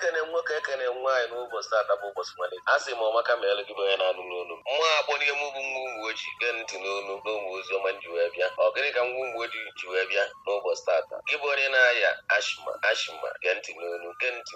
ekene nwoke ekene nwaanyị n'ụbọchị tata bụ ụbọchị malite a sị m ọmaka ma elu gị bụ onye na-anụ n'onu mma akpọ n'ihe mụ bụ nwa ụmụ ojii gee ntị n'onu n'ụmụ ozi ọma ji wee bịa ọ gịnị ka nwa ụmụ ojii ji wee bịa n'ụbọchị tata gị bụ onye na-aya ashima gee ntị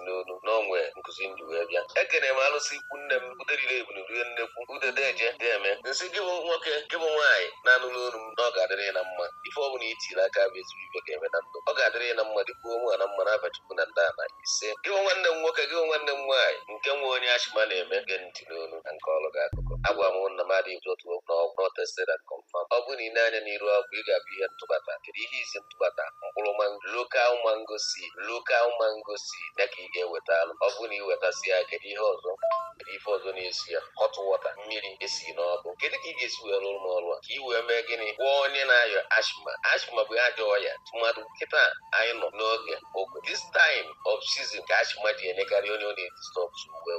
n'onu n'onwe nkụzi ndị wee bịa ekene m alụsị ikwu nne m uderire ebunurue nnekwu udedeje deme nsị gị bụ nwoke gị bụ nwaanyị na-anụ n'onu m na ọ ga-adịrị na mma ife ọ bụla itiri aka bụ ezuru ibe ga-eme na ndụ ọ ga-adịrị na mma dịka ụmụ na mma n'afa Chukwu na ndị ana ise gị bụ nwanne m nwoke gị bụ nwanne m nwaanyị nke nwe onye ashima na-eme gee ntị n'onu na nke ọlụ gị akụkọ agwa m nna m adịghị otu n'ọgwụ tested and confirmed ọ bụrụ na ị na-anya n'iru ọgwụ ị ga-abụ ihe ntụbata kedu ihe izi ntụbata mkpụrụ lokal mango seed ya ka ị ga-eweta alụ ọ bụrụ na ị wetasị ya kedu ihe ọzọ na-esi ya hot water mmiri esi n'ọkụ kedu ka ị ga-esi wee rụrụ n'ọrụ a ka ị wee mee gịnị gwọọ onye na-ayọ ashima bụ ajọ ọya mmadụ nkịta anyị nọ n'oge oge this time of season ka ashima ji enyekarị onye ọ na-edistọb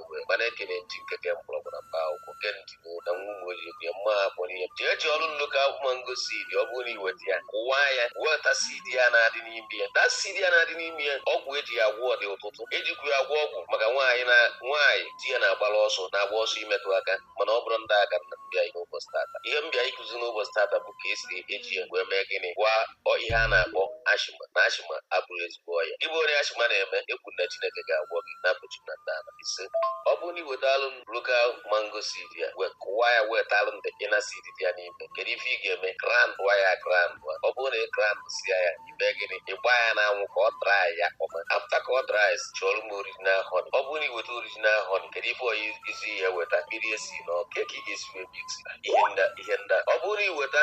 wee mana ekene ntị nkeke mkpọrọgwụ na mba akwụkwọ kentị na nwa ụmụ ojii bie mma akpọrọ ihe jee ọrụ lokal mango seed ọ bụrụ na iweta ya kụwa ya weta seed ya na-adị n'ime ya da seed ya na-adị n'ime ya ọgwụ eji ya agwọ dị ụtụtụ ejikwa ya agwọ ọgwụ maka nwaanyị di ya na-agbara agba ọsọ imetụ aka mana ọ bụrụ ndị aka na mbịa n'ụbọchị tata ihe mbịa ịkụzi n'ụbọchị tata bụ ka esi eji ya wee mee gịnị gwa ihe a na-akpọ ashima na ashima abụrụ ezigbo ọya ịbụ onye ashima na-eme ekwu na Chineke ga-agwọ gị na apụchi na ndị ana ise ọ bụrụ na iwetalụ lokal mango seed ya wee kụwa ya wetalụ ndị ịna seed dị ya n'ime kedu ife ị ga-eme grandwa ya ọ bụrụ na ị grandsia ya ime gịnị ịgba ya n'anwụ ka ọ dry ya ọma afta ka ọ dries chọrọ m original honey ọ bụrụ na iweta original honey kedu ife ọya izi ya weta mmiri esi n'ọkụ ka ị ga-esi wee mix ihe nda ọ bụrụ na iweta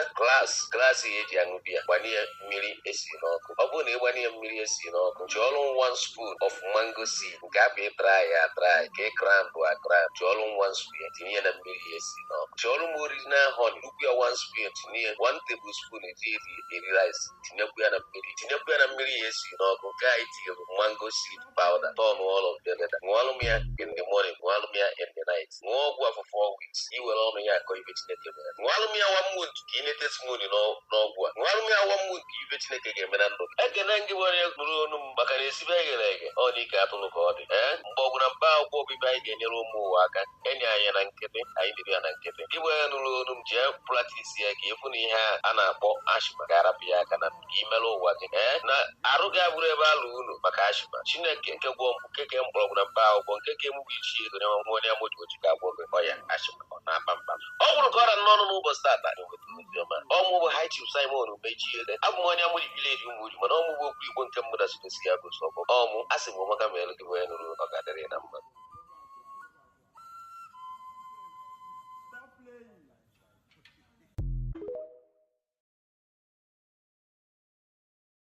glaasị ya eji aṅụ biya gbanye mmiri esi n'ọkụ ọ bụrụ na ị gbanye mmiri esi n'ọkụ chọọrụ 1 spoon of mango seed nke abụ dry ya dry ka ị grand chọọrụ 1 spoon tinye ya na mmiri esi n'ọkụ chọọrụ m original honey nnukwu ya 1 spoon tinye 1 tablespoon eri rice tinyekwu ya na mmiri ya esi n'ọkụ nke anyị tinyere mango seed powder turn all of them ṅụọlụ m ya in the morning ṅụọlụ m ya in the night ṅụọ ọgwụ afọ 4 weeks iwere ọnụ ya akọ ibe Chineke mere ṅụọlụ m ya 1 month ka ị nete testimony n'ọgwụ a ṅụọlụ m ya 1 month ka ibe Chineke ga-eme na ndụ ekene ngị onye nụrụ onu m maka na esibe eghere eghe ọ na ike atụrụ ka ọ dị mgbe ọgwụ na mba akwụkwọ obibi anyị ga-enyere ụmụ ụwa aka enye anyị na nkịtị anyị dịrị ya na nkịtị ịbụ onye nụrụ onu m jee praktis ya ka ịfụ na ihe a na-akpọ ashima ga-arapụ ya aka na imerụ ụwa gị na arụ gị abụrụ ebe alụ unu maka ashima Chineke nke gwọ nkeke mkpọrọgwụ na mba akwụkwọ nkeke mụbụ ichi ego na nwa onye amojigochi ga-agwọ gị ọya ashima ọ na-akpa mkpa ọ bụrụ ka ọ ra n'ọnụ n'ụbọchị tata oziọma ọmụ bụ High Chief Simon Umeji Ede abụ m onye amụji vileji Umuji mana ọmụ bụ okwu Igbo nke mmụda sitesi ya gosi ọgụ ọmụ a sị m ọmaka ma elu gị onye nụrụ ọ ga-adịrị na mma